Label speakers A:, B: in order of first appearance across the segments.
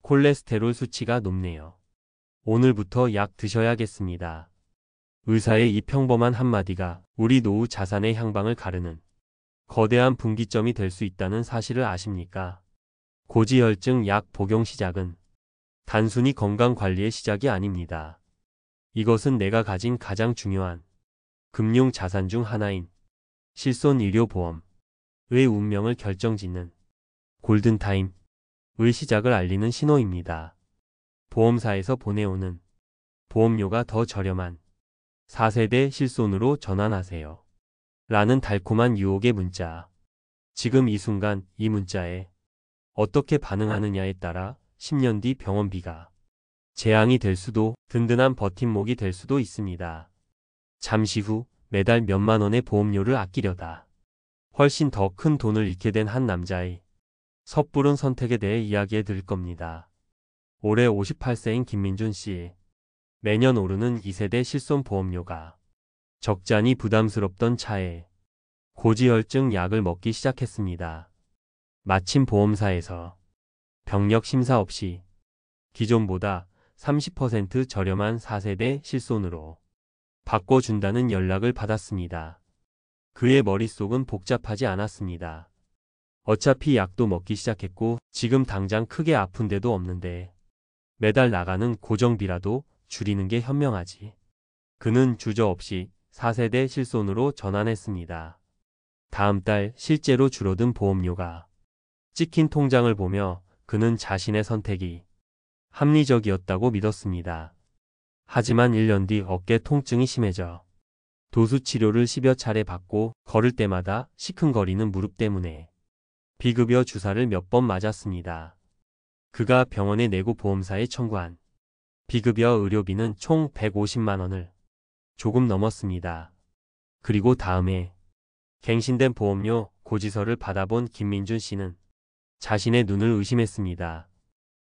A: 콜레스테롤 수치가 높네요. 오늘부터 약 드셔야겠습니다. 의사의 이 평범한 한마디가 우리 노후 자산의 향방을 가르는 거대한 분기점이 될 수 있다는 사실을 아십니까? 고지혈증 약 복용 시작은 단순히 건강관리의 시작이 아닙니다. 이것은 내가 가진 가장 중요한 금융 자산 중 하나인 실손의료보험의 운명을 결정짓는 골든타임의 시작을 알리는 신호입니다. 보험사에서 보내오는 보험료가 더 저렴한 4세대 실손으로 전환하세요. 라는 달콤한 유혹의 문자. 지금 이 순간 이 문자에 어떻게 반응하느냐에 따라 10년 뒤 병원비가 재앙이 될 수도 든든한 버팀목이 될 수도 있습니다. 잠시 후 매달 몇만 원의 보험료를 아끼려다 훨씬 더 큰 돈을 잃게 된 한 남자의 섣부른 선택에 대해 이야기해 드릴 겁니다. 올해 58세인 김민준 씨. 매년 오르는 2세대 실손 보험료가 적잖이 부담스럽던 차에 고지혈증 약을 먹기 시작했습니다. 마침 보험사에서 병력 심사 없이 기존보다 30% 저렴한 4세대 실손으로 바꿔준다는 연락을 받았습니다. 그의 머릿속은 복잡하지 않았습니다. 어차피 약도 먹기 시작했고 지금 당장 크게 아픈 데도 없는데 매달 나가는 고정비라도 줄이는 게 현명하지. 그는 주저없이 4세대 실손으로 전환했습니다. 다음 달 실제로 줄어든 보험료가 찍힌 통장을 보며 그는 자신의 선택이 합리적이었다고 믿었습니다. 하지만 1년 뒤 어깨 통증이 심해져 도수 치료를 10여 차례 받고 걸을 때마다 시큰거리는 무릎 때문에 비급여 주사를 몇 번 맞았습니다. 그가 병원에 내고 보험사에 청구한 비급여 의료비는 총 150만 원을 조금 넘었습니다. 그리고 다음에 갱신된 보험료 고지서를 받아본 김민준 씨는 자신의 눈을 의심했습니다.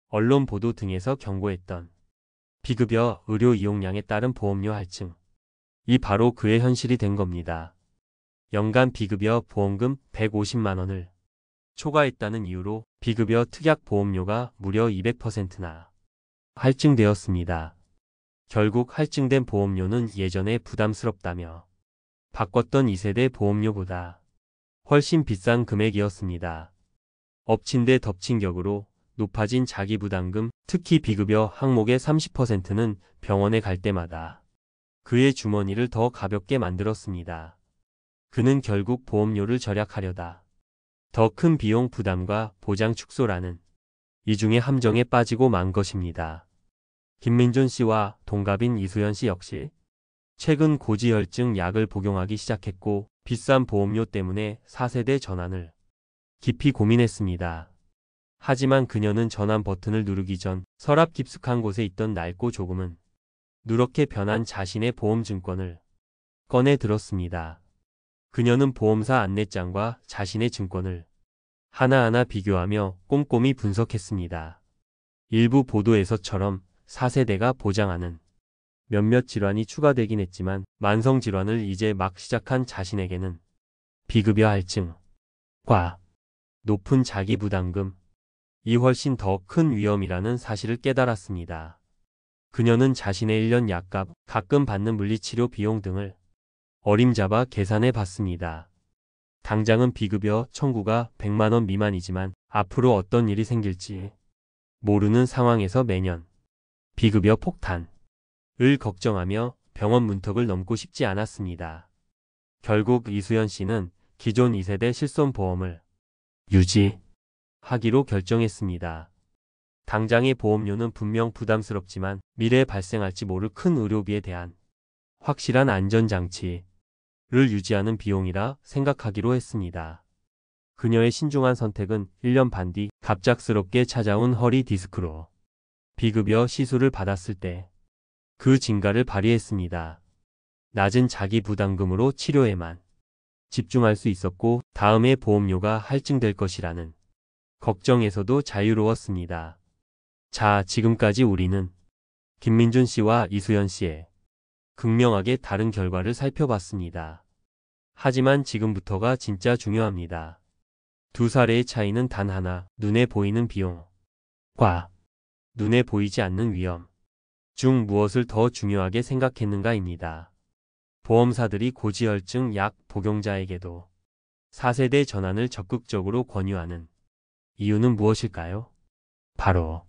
A: 언론 보도 등에서 경고했던 비급여 의료 이용량에 따른 보험료 할증. 이 바로 그의 현실이 된 겁니다. 연간 비급여 보험금 150만 원을 초과했다는 이유로 비급여 특약 보험료가 무려 200%나 할증되었습니다. 결국 할증된 보험료는 예전에 부담스럽다며 바꿨던 2세대 보험료보다 훨씬 비싼 금액이었습니다. 엎친 데 덮친 격으로 높아진 자기부담금, 특히 비급여 항목의 30%는 병원에 갈 때마다 그의 주머니를 더 가볍게 만들었습니다. 그는 결국 보험료를 절약하려다 더 큰 비용 부담과 보장 축소라는 이중의 함정에 빠지고 만 것입니다. 김민준 씨와 동갑인 이수연 씨 역시 최근 고지혈증 약을 복용하기 시작했고 비싼 보험료 때문에 4세대 전환을 깊이 고민했습니다. 하지만 그녀는 전환 버튼을 누르기 전 서랍 깊숙한 곳에 있던 낡고 조금은 누렇게 변한 자신의 보험증권을 꺼내 들었습니다. 그녀는 보험사 안내장과 자신의 증권을 하나하나 비교하며 꼼꼼히 분석했습니다. 일부 보도에서처럼 4세대가 보장하는 몇몇 질환이 추가되긴 했지만 만성 질환을 이제 막 시작한 자신에게는 비급여 할증과 높은 자기부담금, 이 훨씬 더 큰 위험이라는 사실을 깨달았습니다. 그녀는 자신의 1년 약값, 가끔 받는 물리치료 비용 등을 어림잡아 계산해 봤습니다. 당장은 비급여 청구가 100만 원 미만이지만 앞으로 어떤 일이 생길지 모르는 상황에서 매년 비급여 폭탄을 걱정하며 병원 문턱을 넘고 싶지 않았습니다. 결국 이수연 씨는 기존 2세대 실손보험을 유지하기로 결정했습니다. 당장의 보험료는 분명 부담스럽지만 미래에 발생할지 모를 큰 의료비에 대한 확실한 안전장치를 유지하는 비용이라 생각하기로 했습니다. 그녀의 신중한 선택은 1년 반 뒤 갑작스럽게 찾아온 허리 디스크로 비급여 시술을 받았을 때 그 진가를 발휘했습니다. 낮은 자기 부담금으로 치료에만 집중할 수 있었고 다음에 보험료가 할증될 것이라는 걱정에서도 자유로웠습니다. 자, 지금까지 우리는 김민준 씨와 이수연 씨의 극명하게 다른 결과를 살펴봤습니다. 하지만 지금부터가 진짜 중요합니다. 두 사례의 차이는 단 하나, 눈에 보이는 비용과 눈에 보이지 않는 위험 중 무엇을 더 중요하게 생각했는가입니다. 보험사들이 고지혈증 약 복용자에게도 4세대 전환을 적극적으로 권유하는 이유는 무엇일까요? 바로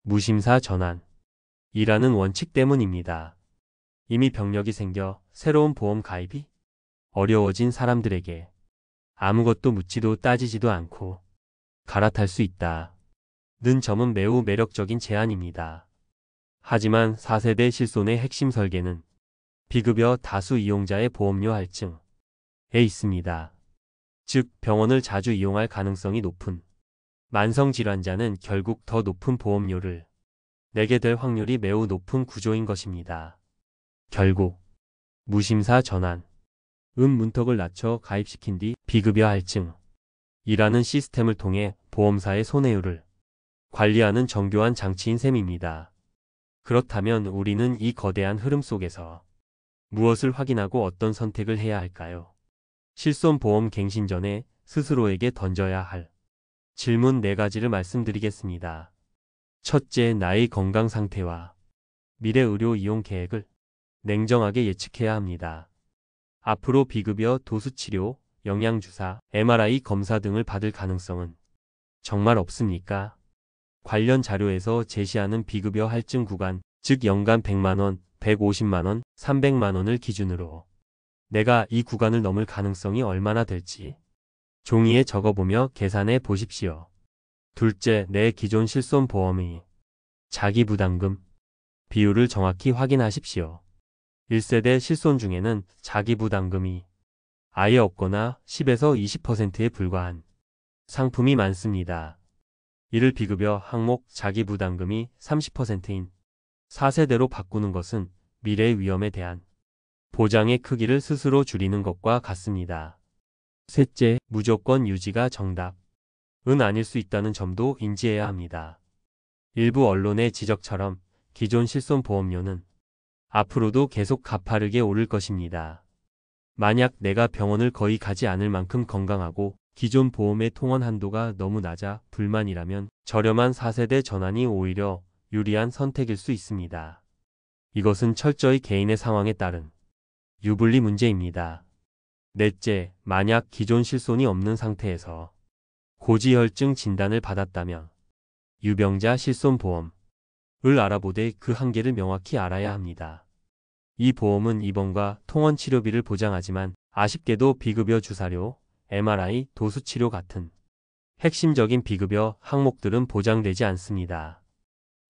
A: 무심사 전환이라는 원칙 때문입니다. 이미 병력이 생겨 새로운 보험 가입이 어려워진 사람들에게 아무것도 묻지도 따지지도 않고 갈아탈 수 있다는 점은 매우 매력적인 제안입니다. 하지만 4세대 실손의 핵심 설계는 비급여 다수 이용자의 보험료 할증에 있습니다. 즉 병원을 자주 이용할 가능성이 높은 만성질환자는 결국 더 높은 보험료를 내게 될 확률이 매우 높은 구조인 것입니다. 결국 무심사 전환, 문턱을 낮춰 가입시킨 뒤 비급여 할증이라는 시스템을 통해 보험사의 손해율을 관리하는 정교한 장치인 셈입니다. 그렇다면 우리는 이 거대한 흐름 속에서 무엇을 확인하고 어떤 선택을 해야 할까요? 실손보험 갱신 전에 스스로에게 던져야 할 질문 4가지를 말씀드리겠습니다. 첫째, 나의 건강 상태와 미래 의료 이용 계획을 냉정하게 예측해야 합니다. 앞으로 비급여 도수치료, 영양주사, MRI 검사 등을 받을 가능성은 정말 없습니까? 관련 자료에서 제시하는 비급여 할증 구간, 즉 연간 100만원, 150만원, 300만원을 기준으로 내가 이 구간을 넘을 가능성이 얼마나 될지 종이에 적어보며 계산해 보십시오. 둘째, 내 기존 실손보험의 자기부담금 비율을 정확히 확인하십시오. 1세대 실손 중에는 자기부담금이 아예 없거나 10에서 20%에 불과한 상품이 많습니다. 이를 비급여 항목 자기부담금이 30%인 4세대로 바꾸는 것은 미래의 위험에 대한 보장의 크기를 스스로 줄이는 것과 같습니다. 셋째, 무조건 유지가 정답은 아닐 수 있다는 점도 인지해야 합니다. 일부 언론의 지적처럼 기존 실손보험료는 앞으로도 계속 가파르게 오를 것입니다. 만약 내가 병원을 거의 가지 않을 만큼 건강하고 기존 보험의 통원 한도가 너무 낮아 불만이라면 저렴한 4세대 전환이 오히려 유리한 선택일 수 있습니다. 이것은 철저히 개인의 상황에 따른 유불리 문제입니다. 넷째, 만약 기존 실손이 없는 상태에서 고지혈증 진단을 받았다면 유병자 실손보험을 알아보되 그 한계를 명확히 알아야 합니다. 이 보험은 입원과 통원 치료비를 보장하지만 아쉽게도 비급여 주사료, MRI, 도수치료 같은 핵심적인 비급여 항목들은 보장되지 않습니다.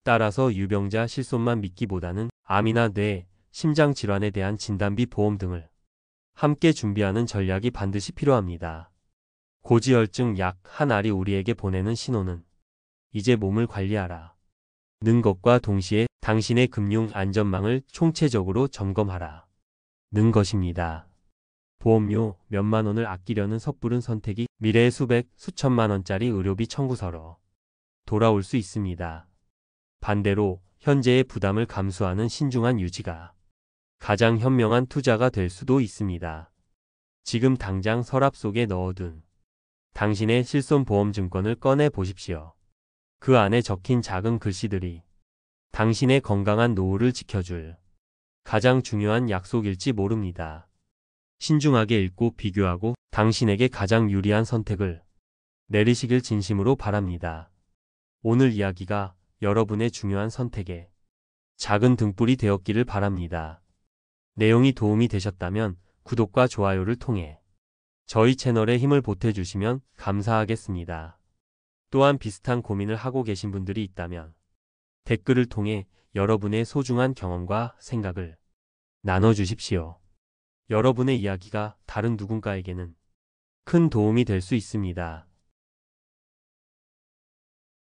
A: 따라서 유병자 실손만 믿기보다는 암이나 뇌, 심장 질환에 대한 진단비 보험 등을 함께 준비하는 전략이 반드시 필요합니다. 고지혈증 약 한 알이 우리에게 보내는 신호는 이제 몸을 관리하라 는 것과 동시에 당신의 금융 안전망을 총체적으로 점검하라 는 것입니다. 보험료 몇만 원을 아끼려는 섣부른 선택이 미래의 수백, 수천만 원짜리 의료비 청구서로 돌아올 수 있습니다. 반대로 현재의 부담을 감수하는 신중한 유지가 가장 현명한 투자가 될 수도 있습니다. 지금 당장 서랍 속에 넣어둔 당신의 실손보험증권을 꺼내 보십시오. 그 안에 적힌 작은 글씨들이 당신의 건강한 노후를 지켜줄 가장 중요한 약속일지 모릅니다. 신중하게 읽고 비교하고 당신에게 가장 유리한 선택을 내리시길 진심으로 바랍니다. 오늘 이야기가 여러분의 중요한 선택에 작은 등불이 되었기를 바랍니다. 내용이 도움이 되셨다면 구독과 좋아요를 통해 저희 채널에 힘을 보태주시면 감사하겠습니다. 또한 비슷한 고민을 하고 계신 분들이 있다면 댓글을 통해 여러분의 소중한 경험과 생각을 나눠주십시오. 여러분의 이야기가 다른 누군가에게는 큰 도움이 될 수 있습니다.